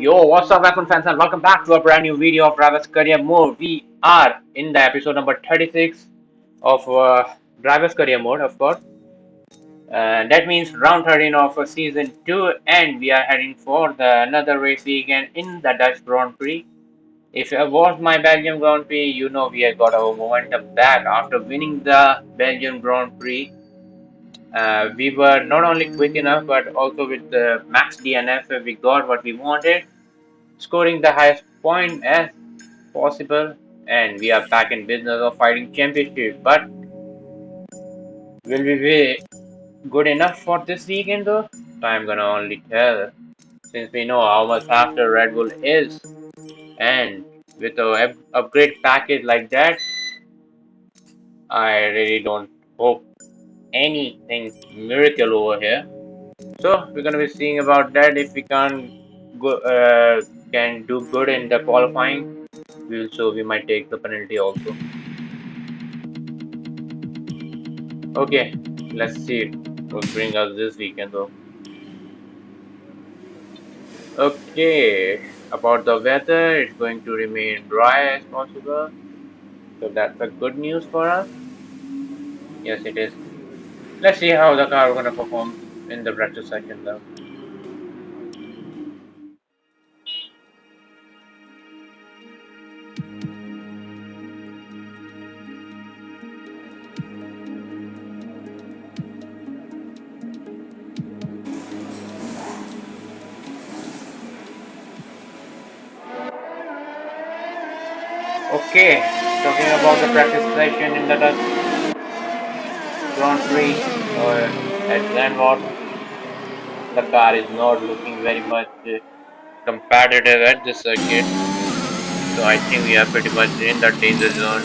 Yo, what's up, F1 fans, and welcome back to a brand new video of Driver's Career Mode. We are in the episode number 36 of Driver's Career Mode, of course. That means round 13 of season 2, and we are heading for another race weekend in the Dutch Grand Prix. If you have watched my Belgium Grand Prix, you know we have got our momentum back after winning the Belgian Grand Prix. We were not only quick enough, but also with the max DNF, we got what we wanted, scoring the highest point as possible, and we are back in business of fighting championship. But will we be good enough for this weekend though? I'm gonna only tell, since we know how much faster Red Bull is, and with a upgrade package like that, I really don't hope anything miracle over here. So we're gonna be seeing about that. If we can do good in the qualifying, we might take the penalty also. Okay, let's see what brings us this weekend though. Okay, about the weather, it's going to remain dry as possible. So that's a good news for us. Yes, it is. Let's see how the car is gonna perform in the practice session though. Okay, talking about the practice session in the Dutch Grand Prix at Zandvoort, the car is not looking very much competitive at this circuit. So I think we are pretty much in the danger zone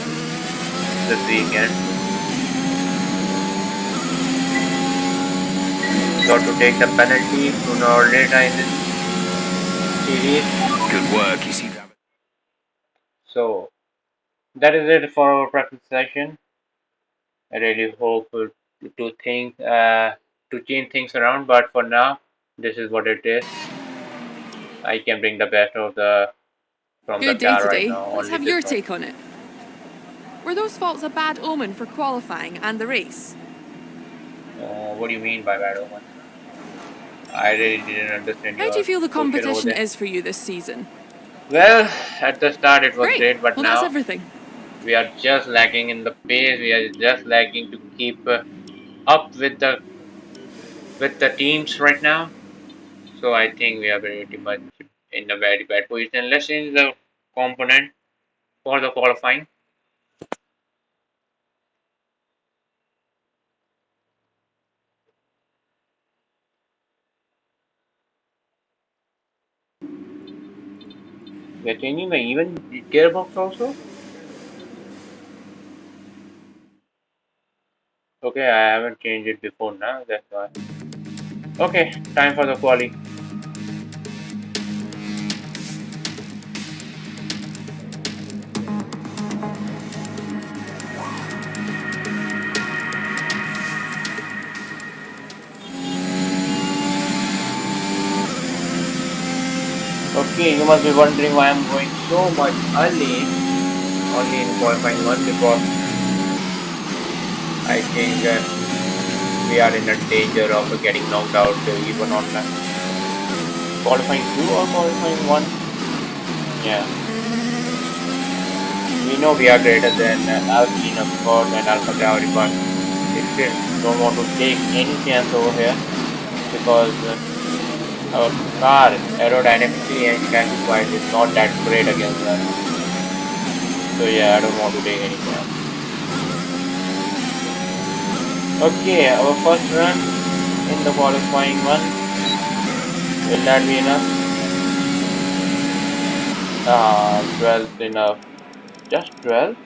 this weekend. Got to take the penalty sooner or later in this series. Good work, you see that. So that is it for our practice session. I really hope to change things around, but for now, this is what it is. I can bring the best of the from the Good day car right today. now. Let's Only have this your one. take on it. Were those faults a bad omen for qualifying and the race? What do you mean by bad omen? I really didn't understand How do you your feel the question over competition there. is for you this season? Well, at the start it was Great. great, but Well, that's now everything. we are just lacking in the pace. We are just lacking to keep up with the teams right now. So I think we are pretty much in a very bad position. Let's change the component for the qualifying. We are changing the even gearbox also. Okay, I haven't changed it before now. That's why. Okay, time for the quali. Okay, you must be wondering why I'm going so much early only in qualifying one, because I think we are in a danger of getting knocked out even on qualifying 2 or qualifying 1. Yeah, we know we are greater than Alpine, of course, and Alpha Tauri, but we still don't want to take any chance over here, because our car aerodynamically and chassis wise is not that great against us. So yeah, I don't want to take any chance. Okay, our first run in the qualifying one. Will that be enough? 12 enough. Just 12?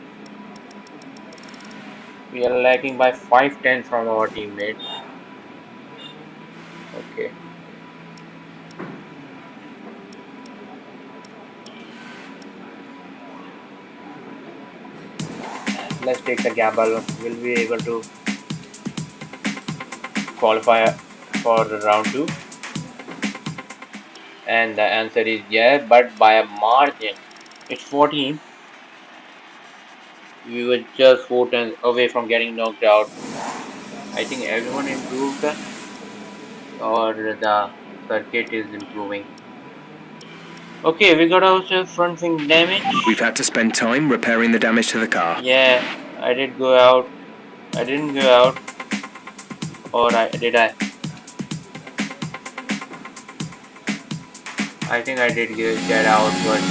We are lagging by 5 tenths from our teammates. Okay. Let's take the gamble. Will we be able to qualify for the round 2? And the answer is yes, but by a margin. It's 14. We were just 4 turns away from getting knocked out. I think everyone improved, or the circuit is improving. Okay, we got ourselves front wing damage. We've had to spend time repairing the damage to the car. Yeah, I did go out. I didn't go out. Or did I? I think I did get out, but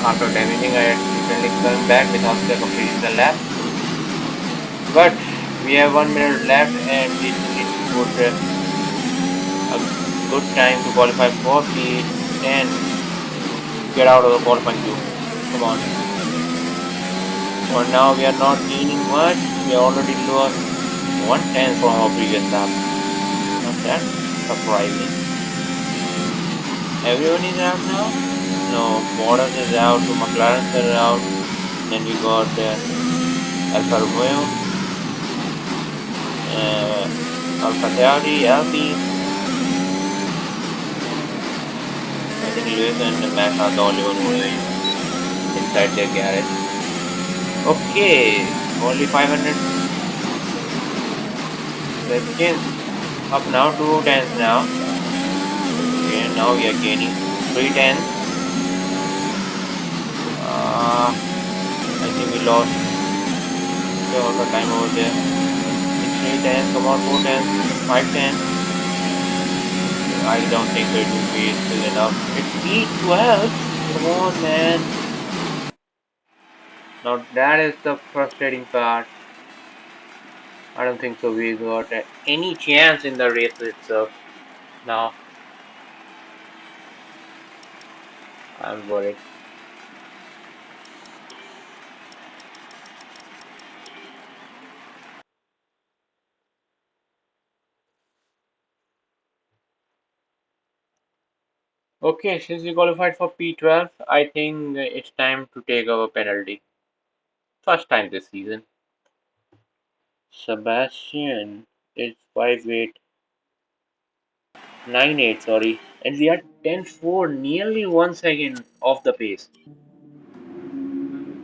after damaging, I accidentally come back without completing the lap. But we have 1 minute left, and we need to put a good time to qualify for P10 to get out of the qualifying queue. Come on. For now, we are not gaining much. We already lost 1/10 from our previous lap. Not that surprising. Everyone is out now? No, Bottas is out, two McLarens are out. Then we got Alfa Romeo, Alfa Tauri, Alpine. I think Lewis and Max are the only one who is inside their garage. Okay, only 500 seconds. Up now, 2 tenths now. Okay, now we are gaining 3 tenths. I think we lost a lot of time over there. It's 3 tenths, come on, 4 tenths, 5 tenths. I don't think it will be still enough. It's P12. Come on, man. Now that is the frustrating part. I don't think so. We got any chance in the race itself. Now I'm worried. Okay, since we qualified for P12, I think it's time to take our penalty. First time this season. Sebastian is 5'8", 9'8", sorry, and we are 10'4", nearly 1 second off the pace.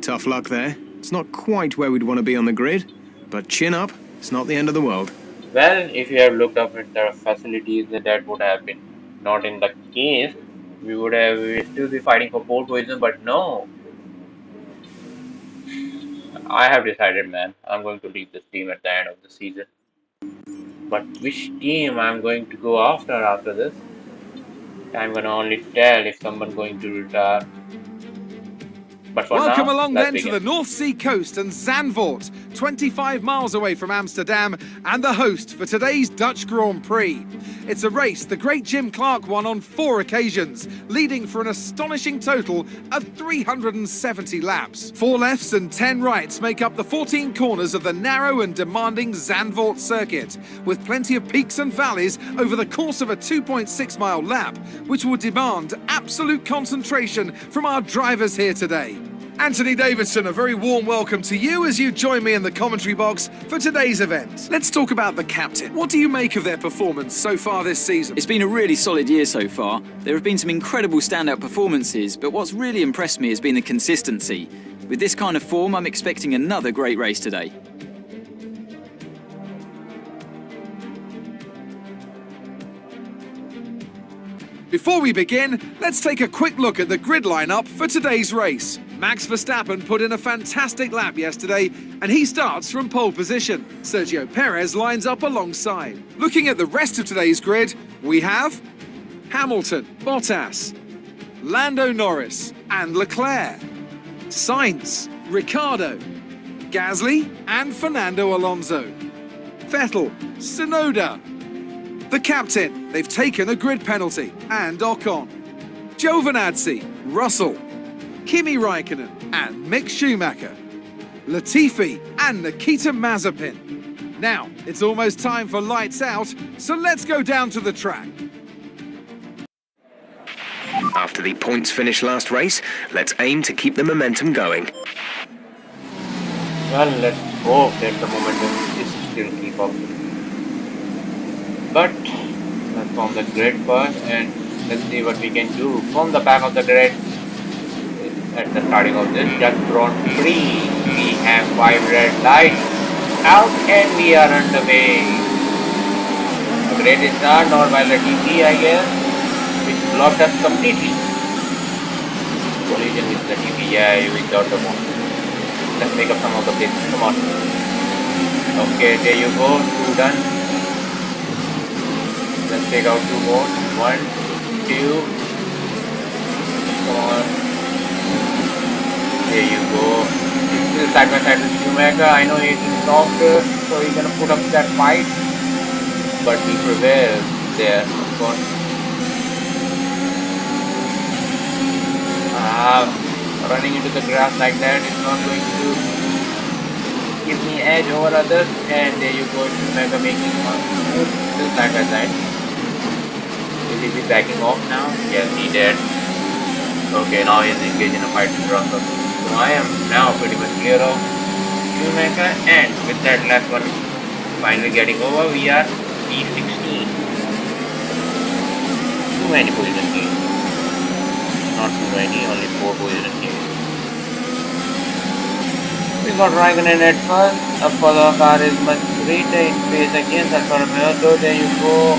Tough luck there. It's not quite where we'd want to be on the grid, but chin up, it's not the end of the world. Well, if you have looked up at the facilities, that would have been not in the case. We would still be fighting for pole position, but no. I have decided, man, I'm going to leave this team at the end of the season. But which team I'm going to go after this? I'm gonna only tell if someone going to retire. But for Welcome now, along let's then to begin. the North Sea coast and Zandvoort, 25 miles away from Amsterdam, and the host for today's Dutch Grand Prix. It's a race the great Jim Clark won on 4 occasions, leading for an astonishing total of 370 laps. 4 lefts and 10 rights make up the 14 corners of the narrow and demanding Zandvoort circuit, with plenty of peaks and valleys over the course of a 2.6-mile lap, which will demand absolute concentration from our drivers here today. Anthony Davidson, a very warm welcome to you as you join me in the commentary box for today's event. Let's talk about the captain. What do you make of their performance so far this season? It's been a really solid year so far. There have been some incredible standout performances, but what's really impressed me has been the consistency. With this kind of form, I'm expecting another great race today. Before we begin, let's take a quick look at the grid lineup for today's race. Max Verstappen put in a fantastic lap yesterday, and he starts from pole position. Sergio Perez lines up alongside. Looking at the rest of today's grid, we have Hamilton, Bottas, Lando Norris and Leclerc, Sainz, Ricciardo, Gasly and Fernando Alonso, Vettel, Tsunoda. The captain, they've taken a grid penalty, and Ocon, Giovinazzi, Russell, Kimi Raikkonen and Mick Schumacher, Latifi and Nikita Mazepin. Now, it's almost time for lights out, so let's go down to the track. After the points finish last race, let's aim to keep the momentum going. Well, let's hope that the momentum is still keep up. But let's on the grid first, and Let's see what we can do from the back of the grid. At the starting of this just drawn Prix, we have 5 red lights out and we are underway. A great start, not by the TP I guess, which blocked us completely. Collision with the TP, yeah, we got the one. Let's make up some of the places, come on. Okay, there you go, 2 done. Let's take out 2 more, 1, 2, come on. There you go. This is side by side with Schumacher. I know he's soft, so he's gonna put up that fight, but he prevails there, of course. Running into the grass like that is not going to give me edge over others. And there you go, Schumacher making one. Still side by side. Is he backing off now? Yes, he did. Okay, now he's engaged in a fight with Russell. So I am now pretty much clear of Schumacher, and with that last one finally getting over, we are P16. Too many position gains. Not too many, only 4 position gains. We got Raikkonen at first. Of course, our car is much greater in pace against Alfa Romeo. So there you go.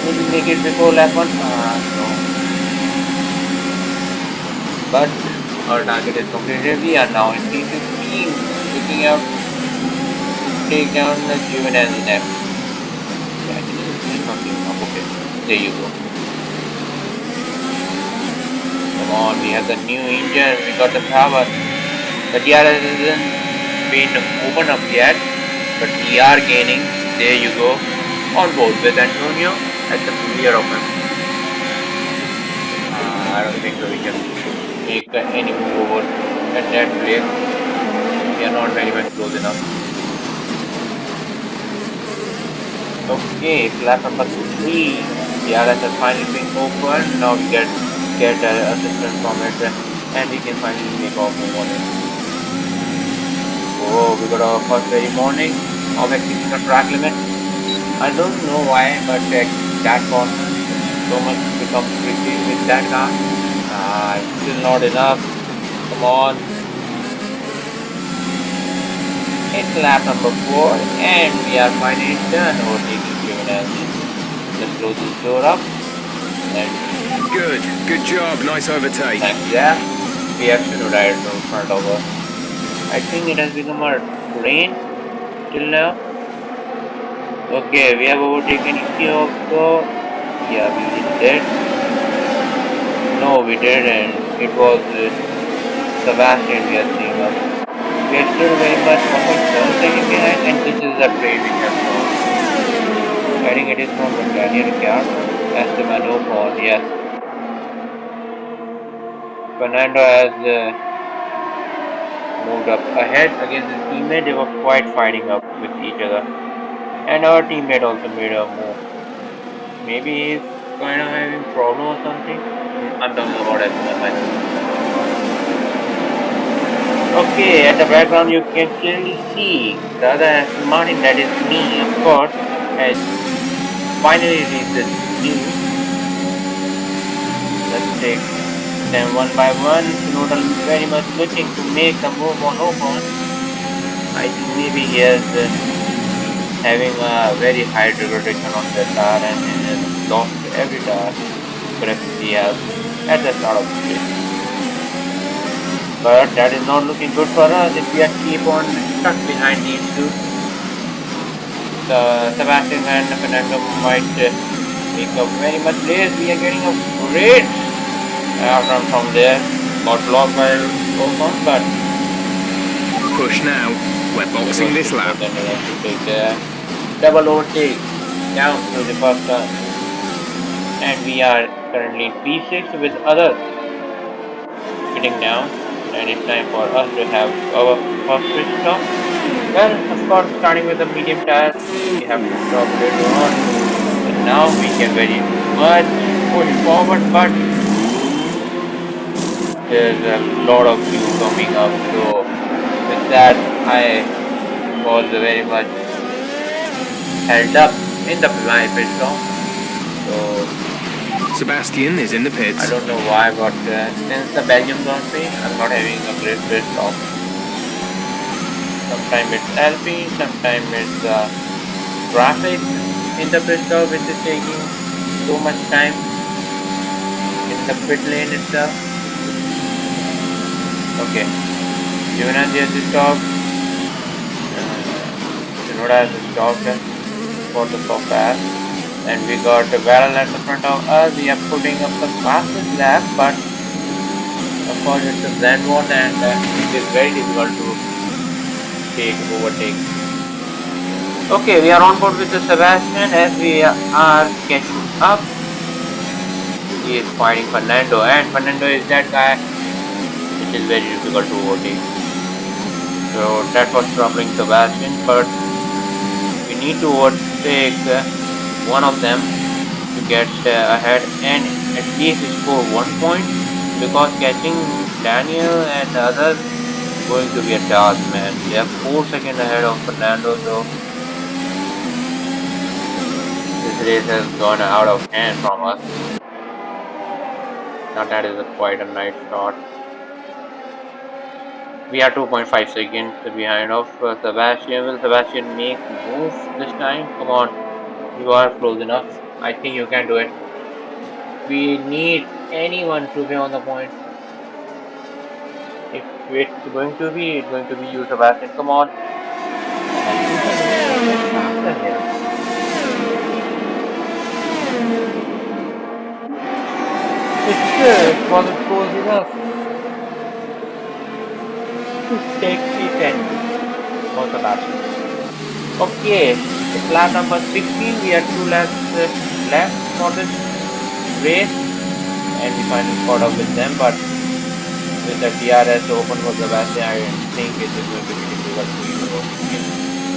Will we make it before lap 1? No. But our target is completed. We are now in P15, looking out to take down the Juvenile left. Yeah, not giving up. Okay, there you go. Come on, we have the new engine, we got the power. The DRS isn't been opened up yet, but we are gaining. There you go, on board with Antonio at the rear of him. I don't think so we can make any move over at that rate. We are not very much close enough. Okay, lap number 3. The RS has finally been open. Now we get assistance from it, and we can finally make our move on it. Oh, we got our first very morning of exceeding the track limit. I don't know why, but that corner so much becomes tricky with that car. Still not enough. Come on. It's lap number 4 and we are finally done overtaking Juvenile. Let's close this door up. And Good job. Nice overtake. thanks, yeah. We have to ride in front of us. I think it has become a rain till now. Okay, we have overtaken Kyoto. Yeah, we did. No, we didn't. It was Sebastian we are seeing us. We are still very much almost second behind, and this is the trade we have found. I think it is from Daniel Ricciardo, Esteban Ocon, yes. Fernando has moved up ahead against his teammate. They were quite fighting up with each other. And our teammate also made a move. Maybe he's kind of having problem or something. I'm talking about Esteban myself. Okay, at the background you can clearly see the other Aston Martin, that is me, of course, has finally reached this view. Let's take them one by one. Tsunoda very much looking to make the move on Ocon. I think maybe he is having a very high degradation on the car and has lost every car perhaps he has at the start of the race. But that is not looking good for us if we keep on stuck behind these two. Sebastian and Fernando might make a very much race. We are getting a great run from there. Got blocked by Ocon, but Push now. We're boxing this lap. then we have to take the double overtake down to the first turn. And we are currently in P6 with others sitting down. And it's time for us to have our first pit stop. Well, of course, starting with the medium tires, we have to stop later on. And now we can very much push forward, but there's a lot of fuel coming up. So with that, I was very much held up in the pit stop. So Sebastian is in the I pits. don't know why, but since the Belgium Grand Prix, I'm not having a great pit stop. Sometimes it's Alpine, sometimes it's traffic in the pit stop, which is taking so much time in the pit lane itself. Okay, Giovinazzi has stopped. Tsunoda has stopped for the soft pass. And we got a barrel at the front of us. We are putting up the fastest lap, but of course it's a blend one and it is very difficult to overtake. Okay, we are on board with the Sebastian as we are catching up. He is fighting Fernando, and Fernando is that guy which is very difficult to overtake. So that was troubling Sebastian, but we need to overtake one of them to get ahead and at least score 1 point, because catching Daniel and the others is going to be a task, man. They are 4 seconds ahead of Fernando, so this race has gone out of hand from us. Now that is quite a nice shot. We are 2.5 seconds behind of Sebastian. Will Sebastian make move this time? Come on, you are close enough. I think you can do it. We need anyone to be on the point. If it's going to be you, Sebastian. Come on. It wasn't close enough to take P10 for Sebastian. Okay, it's lap number 16. We have 2 laps left for this race, and we finally caught up with them. But with the DRS open for Sebastian, I think it is going to be difficult to even overtake him.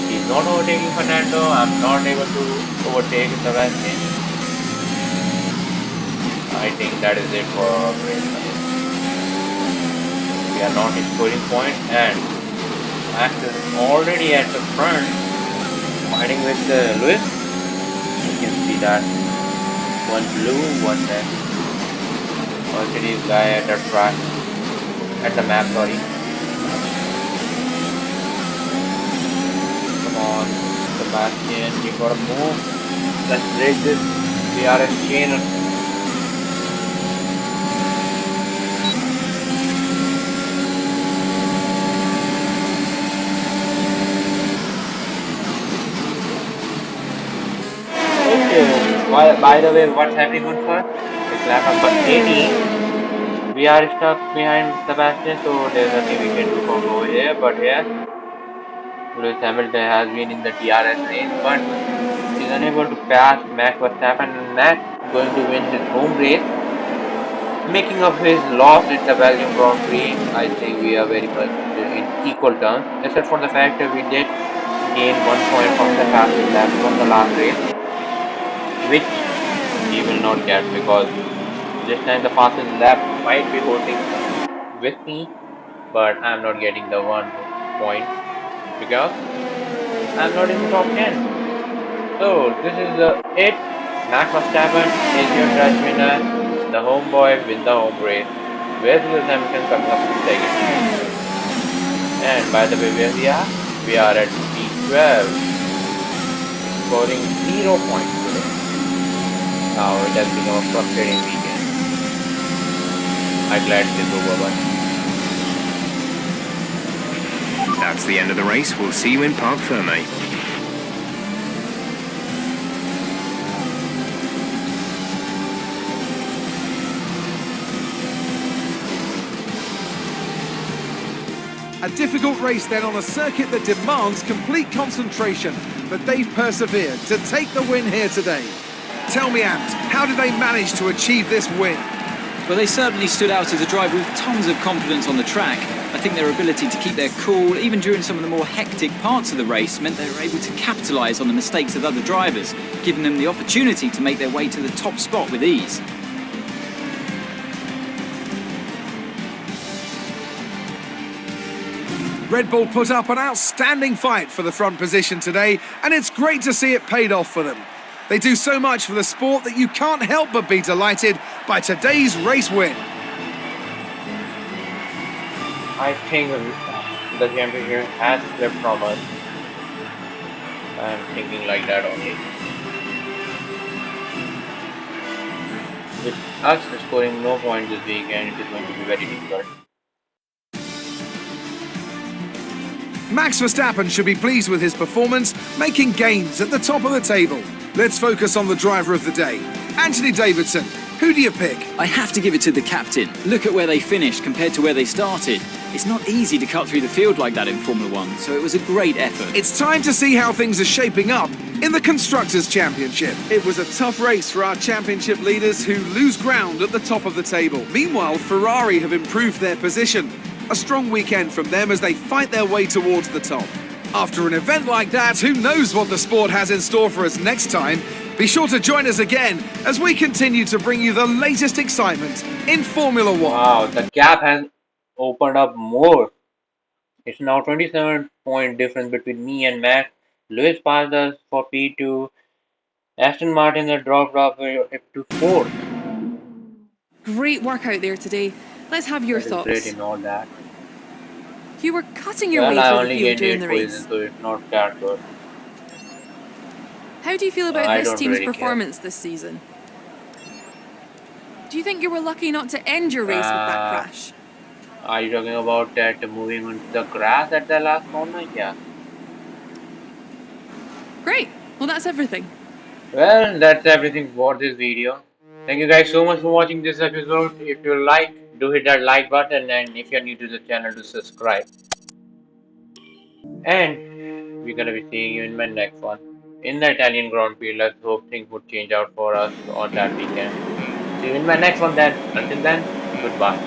He's not overtaking Fernando. I'm not able to overtake Sebastian. I think that is it for our race. We are not scoring points, and Max is already at the front, fighting with Lewis. You can see that one blue, one Mercedes guy at the track, at the map, sorry. Come on, Sebastian, you gotta move. Let's break this DRS chain. By the way, what's happening on first? It's lap number 18. We are stuck behind Sebastian, so there's nothing we can do from over here. But yeah, Lewis Hamilton has been in the DRS race, but he's unable to pass Max Verstappen, and Max is going to win his home race, making up his loss in the Belgium Grand Prix. I think we are very much in equal terms, except for the fact that we did gain 1 point from the fastest lap from the last race, which he will not get, because this time the fastest lap might be holding with me, but I'm not getting the 1 point because I'm not in the top 10. So this is it. Max Verstappen is your judge winner. The homeboy wins the home race. Where's Lewis Hamilton coming up in second? And by the way, where we are? We are at P12, scoring 0 points today. Now it has become a frustrating weekend. I'm glad it is over, but That's the end of the race. We'll see you in Parc Fermé. A difficult race then on a circuit that demands complete concentration, but they've persevered to take the win here today. Tell me, Ant, how did they manage to achieve this win? Well, they certainly stood out as a driver with tons of confidence on the track. I think their ability to keep their cool, even during some of the more hectic parts of the race, meant they were able to capitalise on the mistakes of other drivers, giving them the opportunity to make their way to the top spot with ease. Red Bull put up an outstanding fight for the front position today, and it's great to see it paid off for them. They do so much for the sport that you can't help but be delighted by today's race win. I think the championship has slipped from us. I'm thinking like that only. With us scoring no points this weekend, it is going to be very difficult. Max Verstappen should be pleased with his performance, making gains at the top of the table. Let's focus on the driver of the day. Anthony Davidson, who do you pick? I have to give it to the captain. Look at where they finished compared to where they started. It's not easy to cut through the field like that in Formula One, so it was a great effort. It's time to see how things are shaping up in the Constructors' Championship. It was a tough race for our championship leaders who lose ground at the top of the table. Meanwhile, Ferrari have improved their position. A strong weekend from them as they fight their way towards the top. After an event like that, who knows what the sport has in store for us next time? Be sure to join us again as we continue to bring you the latest excitement in Formula One. Wow, the gap has opened up more. It's now 27-point difference between me and Max. Lewis passed us for P2. Aston Martin has dropped off to 4th. Great work out there today. Let's have your That is thoughts. great in all that. You were cutting your Well, way I through the only field gained during 8 the positions, race. so it's not that good. How do you feel about I this don't team's really care. performance this season? Do you think you were lucky not to end your race with that crash? Are you talking about that moving on the grass at the last corner? Yeah. Great. Well, that's everything. Well, that's everything for this video. Thank you guys so much for watching this episode. If you like, do hit that like button, and if you're new to the channel, do subscribe. And we're gonna be seeing you in my next one. In the Italian Grand Prix, let's hope things would change out for us on that weekend. See you in my next one then. Until then, goodbye.